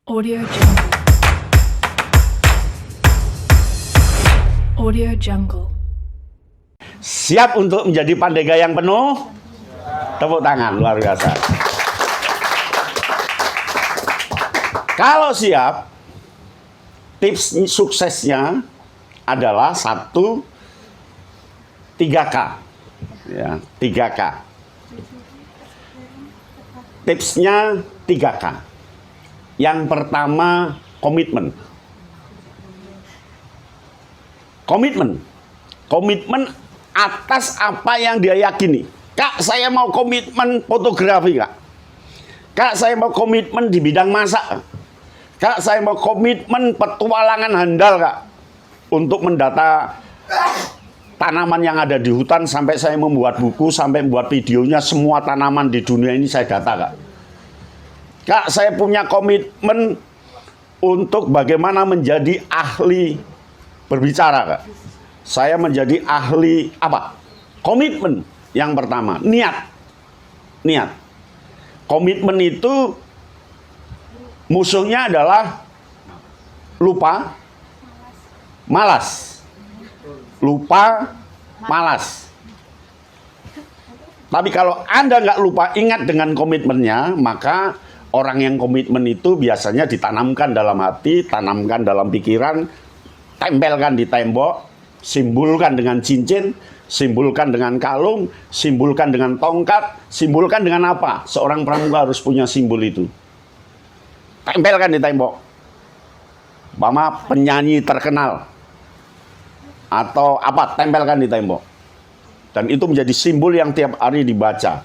Audio Jungle. Audio Jungle. Siap untuk menjadi Pandega yang penuh? Tepuk tangan, luar biasa. Kalau siap, tips suksesnya adalah 3K. Ya, 3K. Tipsnya 3K. Yang pertama, komitmen. Komitmen atas apa yang dia yakini. Kak, saya mau komitmen fotografi, Kak. Kak, saya mau komitmen di bidang masak. Kak, saya mau komitmen petualangan handal, Kak. Untuk mendata tanaman yang ada di hutan, sampai saya membuat buku, sampai membuat videonya, semua tanaman di dunia ini saya data, Kak. Kak, saya punya komitmen untuk bagaimana menjadi ahli berbicara, Kak. Saya menjadi ahli apa? Komitmen yang pertama, niat. Komitmen itu musuhnya adalah lupa, malas. Lupa, malas. Tapi kalau Anda nggak lupa ingat dengan komitmennya, maka orang yang komitmen itu biasanya ditanamkan dalam hati, tanamkan dalam pikiran, tempelkan di tembok, simbolkan dengan cincin, simbolkan dengan kalung, simbolkan dengan tongkat, simbolkan dengan apa? Seorang pramuka harus punya simbol itu. Tempelkan di tembok. Mama penyanyi terkenal. Atau apa? Tempelkan di tembok. Dan itu menjadi simbol yang tiap hari dibaca.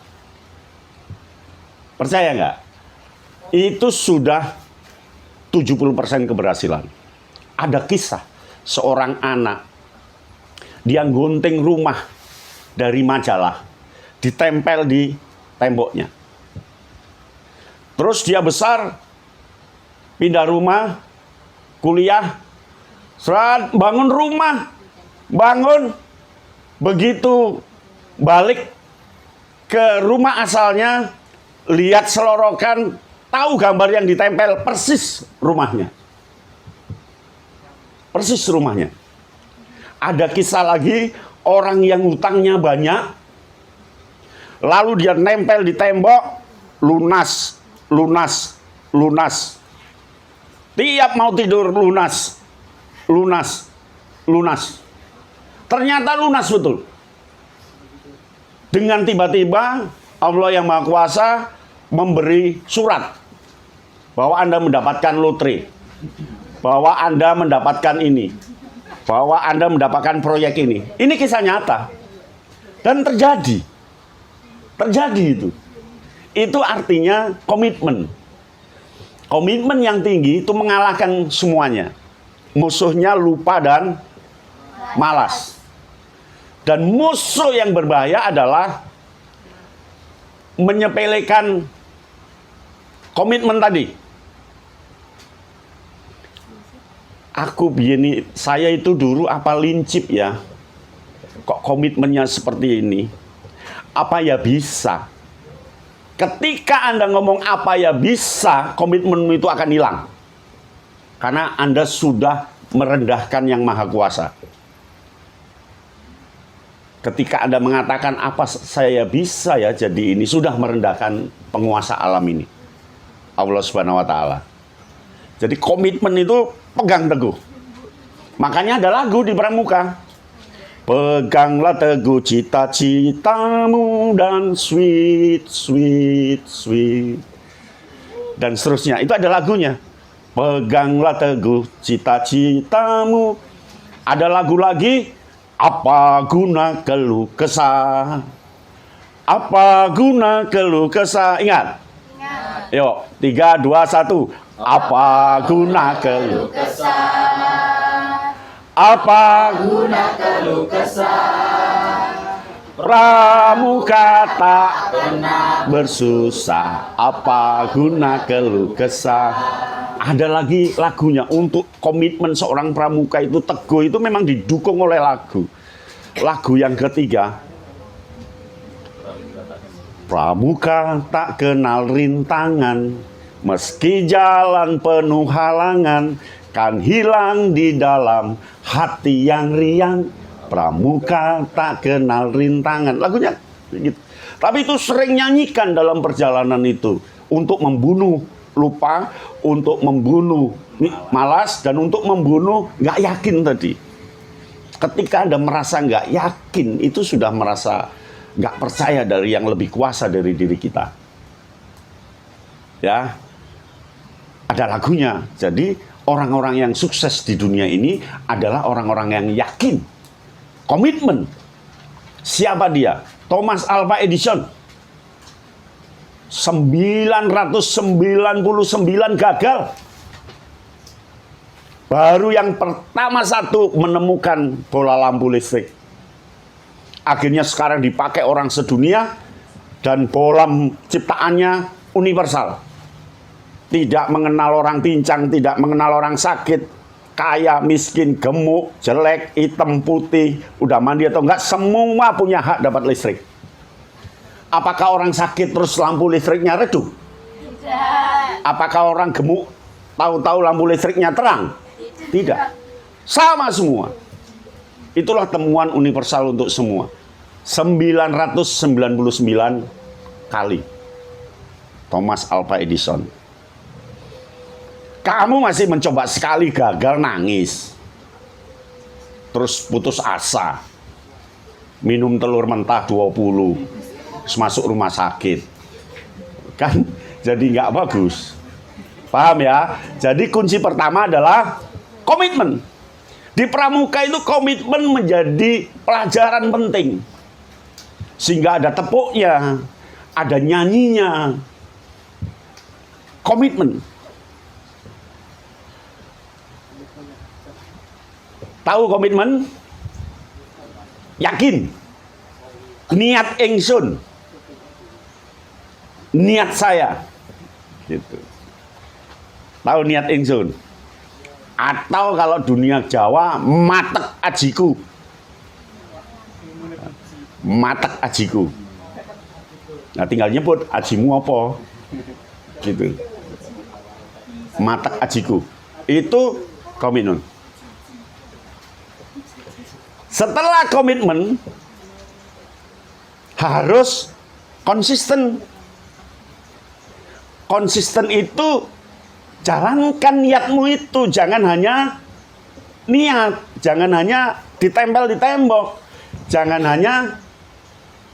Percaya nggak? Itu sudah 70% keberhasilan. Ada kisah seorang anak, dia gunting rumah dari majalah, ditempel di temboknya. Terus dia besar, pindah rumah, kuliah, bangun rumah, begitu balik ke rumah asalnya, lihat selorokan, tahu gambar yang ditempel, persis rumahnya. Ada kisah lagi, orang yang hutangnya banyak, lalu dia nempel di tembok, lunas. Tiap mau tidur lunas. Ternyata lunas betul. Dengan tiba-tiba Allah yang Maha Kuasa memberi surat bahwa Anda mendapatkan lotre, bahwa Anda mendapatkan ini, bahwa Anda mendapatkan proyek ini. Ini kisah nyata. Dan terjadi itu. Itu artinya komitmen. Komitmen yang tinggi itu mengalahkan semuanya. Musuhnya lupa dan malas. Dan musuh yang berbahaya adalah menyepelekan komitmen tadi. Saya itu dulu apa lincip ya? Kok komitmennya seperti ini? Apa ya bisa? Ketika Anda ngomong apa ya bisa, komitmenmu itu akan hilang. Karena Anda sudah merendahkan yang Maha Kuasa. Ketika Anda mengatakan apa saya bisa ya jadi ini, sudah merendahkan penguasa alam ini, Allah Subhanahu wa Ta'ala. Jadi komitmen itu pegang teguh. Makanya ada lagu di Pramuka. Peganglah teguh cita-citamu dan sweet. Dan seterusnya. Itu ada lagunya. Peganglah teguh cita-citamu. Ada lagu lagi. Apa guna keluh kesah? Apa guna keluh kesah? Ingat? Yuk, 3, 2, 1. Apa guna keluh kesah? Apa guna keluh kesah? Pramuka tak pernah bersusah. Apa guna keluh kesah? Ada lagi lagunya. Untuk komitmen seorang pramuka itu teguh, itu memang didukung oleh lagu. Lagu yang ketiga, Pramuka tak kenal rintangan, Meski jalan penuh halangan, kan hilang di dalam hati yang riang. Pramuka tak kenal rintangan. Lagunya gitu. Tapi itu sering nyanyikan dalam perjalanan itu. Untuk membunuh lupa, untuk membunuh malas, dan untuk membunuh nggak yakin tadi. Ketika Anda merasa nggak yakin, itu sudah merasa nggak percaya dari yang lebih kuasa dari diri kita. Ya, ada lagunya. Jadi orang-orang yang sukses di dunia ini adalah orang-orang yang yakin, komitmen. Siapa dia? Thomas Alva Edison. 999 gagal. Baru yang pertama satu menemukan bola lampu listrik. Akhirnya sekarang dipakai orang sedunia dan bola ciptaannya universal. Tidak mengenal orang pincang, tidak mengenal orang sakit, kaya, miskin, gemuk, jelek, hitam, putih, udah mandi atau enggak, semua punya hak dapat listrik. Apakah orang sakit terus lampu listriknya redup? Tidak. Apakah orang gemuk tahu-tahu lampu listriknya terang? Tidak. Sama semua. Itulah temuan universal untuk semua. 999 kali. Thomas Alva Edison. Kamu masih mencoba sekali gagal, nangis. Terus putus asa. Minum telur mentah 20. Terus masuk rumah sakit. Kan jadi nggak bagus. Paham ya? Jadi kunci pertama adalah komitmen. Di pramuka itu komitmen menjadi pelajaran penting. Sehingga ada tepuknya, ada nyanyinya. Komitmen. Tahu komitmen? Yakin. Niat ingsun. Niat saya. Gitu. Tahu niat ingsun? Atau kalau dunia Jawa, matek ajiku. Matek ajiku. Nah tinggal nyebut ajimu apa. Gitu. Matek ajiku. Itu komitmen. Setelah komitmen, harus konsisten. Konsisten itu jalankan niatmu itu, jangan hanya niat, jangan hanya ditempel di tembok, jangan hanya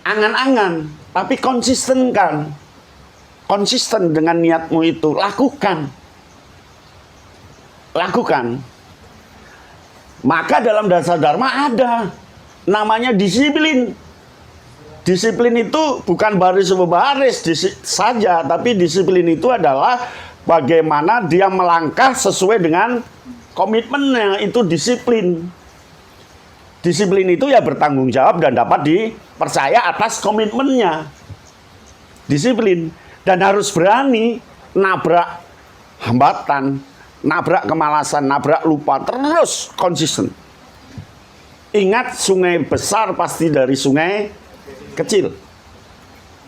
angan-angan, tapi konsistenkan. Konsisten dengan niatmu itu, lakukan. Lakukan. Maka dalam dasar dharma ada namanya disiplin. Disiplin itu bukan baris berbaris saja, tapi disiplin itu adalah bagaimana dia melangkah sesuai dengan komitmennya, itu disiplin. Disiplin itu ya bertanggung jawab dan dapat dipercaya atas komitmennya. Disiplin. Dan harus berani nabrak hambatan, nabrak kemalasan, nabrak lupa, terus konsisten. Ingat, sungai besar pasti dari sungai kecil.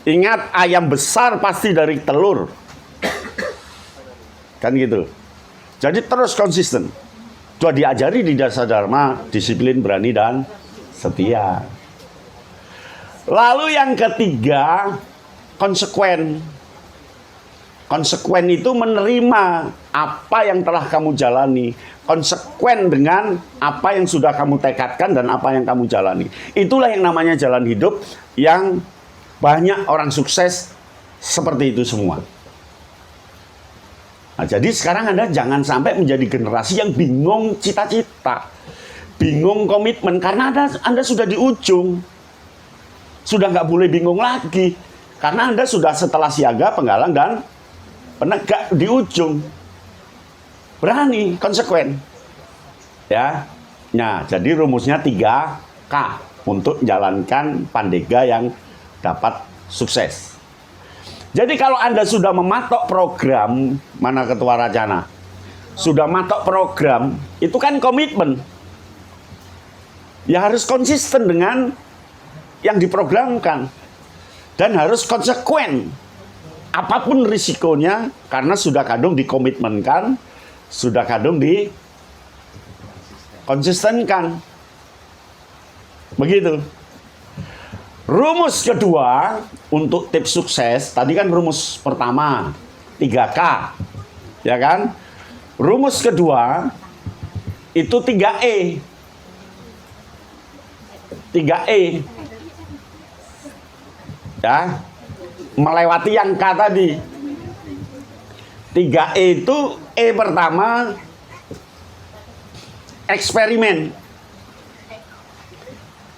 Ingat, ayam besar pasti dari telur. Kan gitu. Jadi terus konsisten. Sudah diajari di dasar dharma, disiplin, berani, dan setia. Lalu yang ketiga, konsekuen. Konsekuen itu menerima apa yang telah kamu jalani. Konsekuen dengan apa yang sudah kamu tekadkan dan apa yang kamu jalani. Itulah yang namanya jalan hidup yang banyak orang sukses seperti itu semua. Nah, jadi sekarang Anda jangan sampai menjadi generasi yang bingung cita-cita. Bingung komitmen. Karena Anda sudah di ujung. Sudah nggak boleh bingung lagi. Karena Anda sudah setelah siaga, penggalang, dan penegak di ujung. Berani, konsekuen. Ya. Nah, jadi rumusnya 3K untuk menjalankan Pandega yang dapat sukses. Jadi kalau Anda sudah mematok program, mana Ketua Racana? Sudah matok program, itu kan komitmen. Ya harus konsisten dengan yang diprogramkan. Dan harus konsekuen. Apapun risikonya, karena sudah kadung dikomitmenkan, sudah kadung dikonsistenkan. Begitu. Rumus kedua untuk tips sukses, tadi kan rumus pertama 3K, ya kan? Rumus kedua itu 3E. 3E. Ya. Melewati yang K tadi. 3E itu E pertama eksperimen.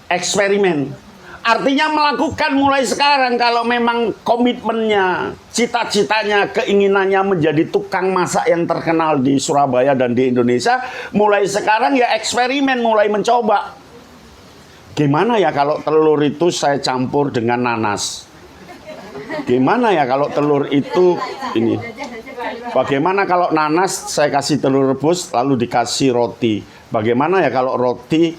Eksperimen. Artinya melakukan mulai sekarang kalau memang komitmennya, cita-citanya, keinginannya menjadi tukang masak yang terkenal di Surabaya dan di Indonesia, mulai sekarang ya eksperimen, mulai mencoba. Gimana ya kalau telur itu saya campur dengan nanas? Gimana ya kalau telur itu ini? Bagaimana kalau nanas saya kasih telur rebus lalu dikasih roti? Bagaimana ya kalau roti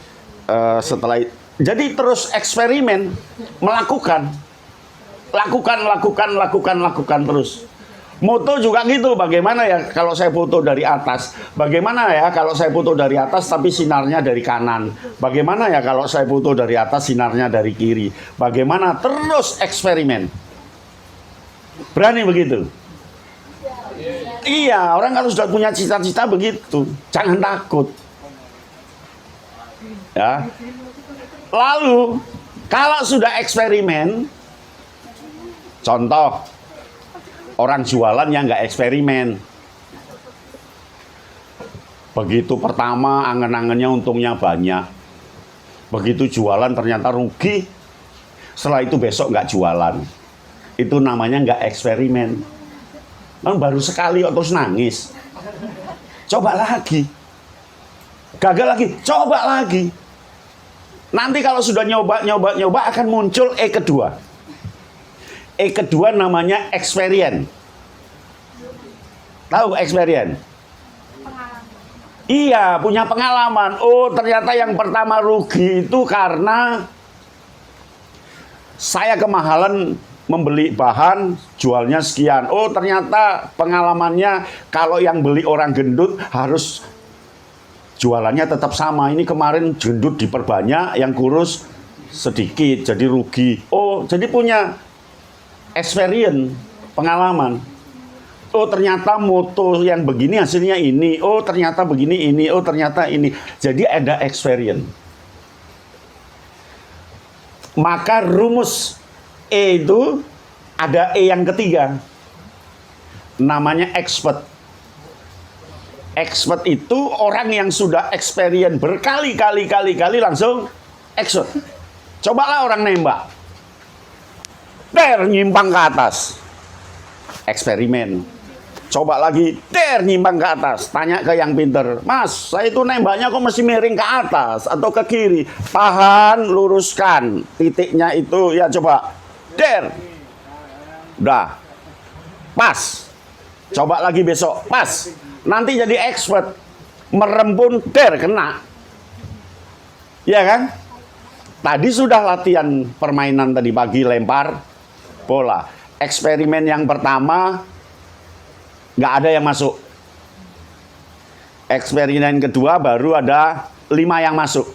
setelah itu? Jadi terus eksperimen, melakukan terus. Moto juga gitu, bagaimana ya kalau saya foto dari atas? Bagaimana ya kalau saya foto dari atas tapi sinarnya dari kanan? Bagaimana ya kalau saya foto dari atas sinarnya dari kiri? Bagaimana? Terus eksperimen. Berani begitu? Iya, orang kalau sudah punya cita-cita begitu, jangan takut. Ya. Lalu, kalau sudah eksperimen, contoh, orang jualan yang nggak eksperimen. Begitu pertama, angen-angennya untungnya banyak. Begitu jualan ternyata rugi. Setelah itu besok nggak jualan. Itu namanya nggak eksperimen. Kan baru sekali terus nangis. Coba lagi. Gagal lagi, coba lagi. Nanti kalau sudah nyoba akan muncul E kedua. E kedua namanya experience. Tahu experience? Iya, punya pengalaman. Oh, ternyata yang pertama rugi itu karena saya kemahalan membeli bahan, jualnya sekian. Oh, ternyata pengalamannya kalau yang beli orang gendut harus jualannya tetap sama. Ini kemarin gendut diperbanyak, yang kurus sedikit, jadi rugi. Oh, jadi punya experience, pengalaman. Oh, ternyata moto yang begini hasilnya ini. Oh, ternyata begini ini. Oh, ternyata ini. Jadi ada experience. Maka rumus E itu ada E yang ketiga. Namanya expert. Expert itu orang yang sudah experience berkali-kali langsung expert. Cobalah orang nembak. Nyimpang ke atas. Eksperimen. Coba lagi, nyimpang ke atas. Tanya ke yang pinter. Mas, saya itu nembaknya kok mesti miring ke atas atau ke kiri? Tahan, luruskan. Titiknya itu, ya coba. Udah. Pas. Coba lagi besok. Pas. Nanti jadi expert. Merem pun, kena. Ya kan? Tadi sudah latihan permainan tadi pagi, lempar bola. Eksperimen yang pertama, nggak ada yang masuk. Eksperimen kedua baru ada 5 yang masuk.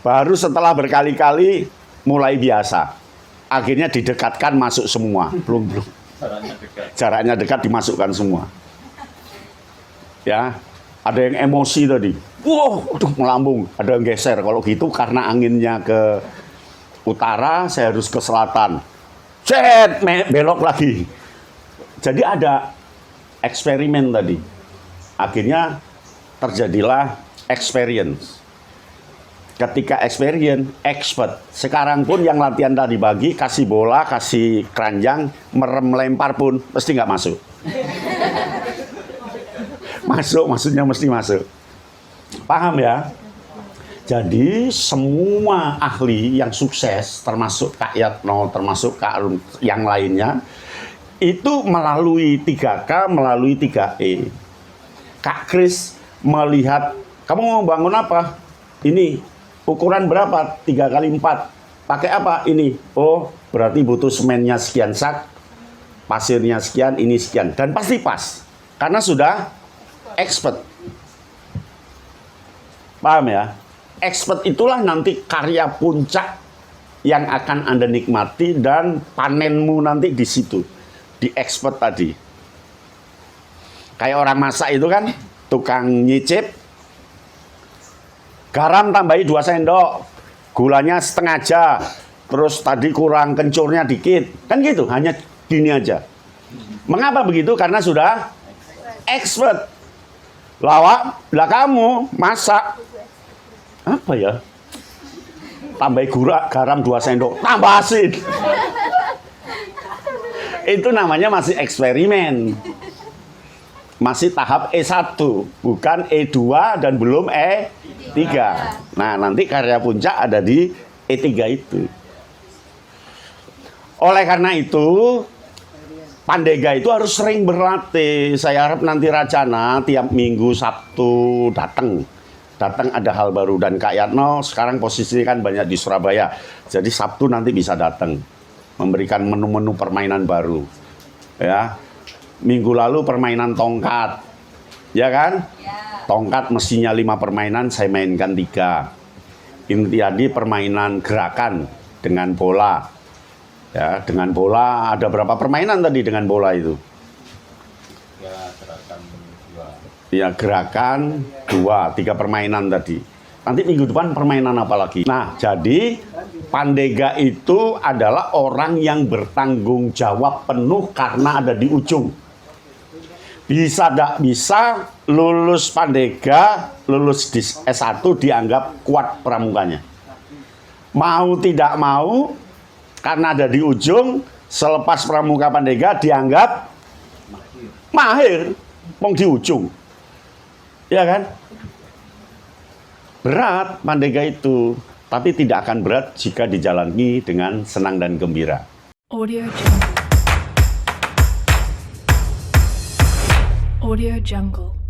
Baru setelah berkali-kali mulai biasa. Akhirnya didekatkan masuk semua. Belum. Jaraknya dekat dimasukkan semua. Ya, ada yang emosi tadi. Wow, melambung. Ada yang geser. Kalau gitu karena anginnya ke utara, saya harus ke selatan. Belok lagi. Jadi ada eksperimen tadi. Akhirnya terjadilah experience. Ketika experience, expert. Sekarang pun yang latihan tadi pagi, kasih bola, kasih keranjang, merem lempar pun, pasti nggak masuk. Masuk, maksudnya mesti masuk. Paham ya? Jadi semua ahli yang sukses, termasuk Kak Yatno, termasuk Kak Arun, yang lainnya, itu melalui 3K, melalui 3E. Kak Kris melihat, kamu mau bangun apa? Ini, ukuran berapa? 3x4. Pakai apa? Ini. Oh, berarti butuh semennya sekian sak. pasirnya sekian, ini sekian, dan pasti pas karena sudah expert. Paham ya? Expert itulah nanti karya puncak yang akan Anda nikmati dan panenmu nanti di situ, di expert tadi. Kayak orang masak itu kan, tukang nyicip, garam tambahi 2 sendok, gulanya setengah aja, terus tadi kurang kencurnya dikit, kan gitu, hanya gini aja. Mengapa begitu? Karena sudah expert. Lah kamu masak, apa ya? Tambahi garam 2 sendok, tambah asin. Itu namanya masih eksperimen. Masih tahap E1, bukan E2 dan belum E3. Nah, nanti karya puncak ada di E3 itu. Oleh karena itu, Pandega itu harus sering berlatih. Saya harap nanti Racana tiap minggu Sabtu datang ada hal baru. Dan Kak Yatno sekarang posisinya kan banyak di Surabaya. Jadi Sabtu nanti bisa datang memberikan menu-menu permainan baru. Ya. Minggu lalu permainan tongkat, ya kan? Ya. Tongkat mestinya 5 permainan, saya mainkan 3. Intiadi permainan gerakan dengan bola. Ya, dengan bola ada berapa permainan tadi dengan bola itu? Ya, gerakan 2. Ya, gerakan 2, 3 permainan tadi. Nanti minggu depan permainan apa lagi? Nah, jadi Pandega itu adalah orang yang bertanggung jawab penuh karena ada di ujung. Bisa tidak bisa lulus Pandega, lulus di S1 dianggap kuat pramukanya. Mau tidak mau, karena ada di ujung, selepas pramuka Pandega dianggap mahir. Mau di ujung. Ya kan? Berat Pandega itu, tapi tidak akan berat jika dijalani dengan senang dan gembira. Audio Jungle. Audio Jungle.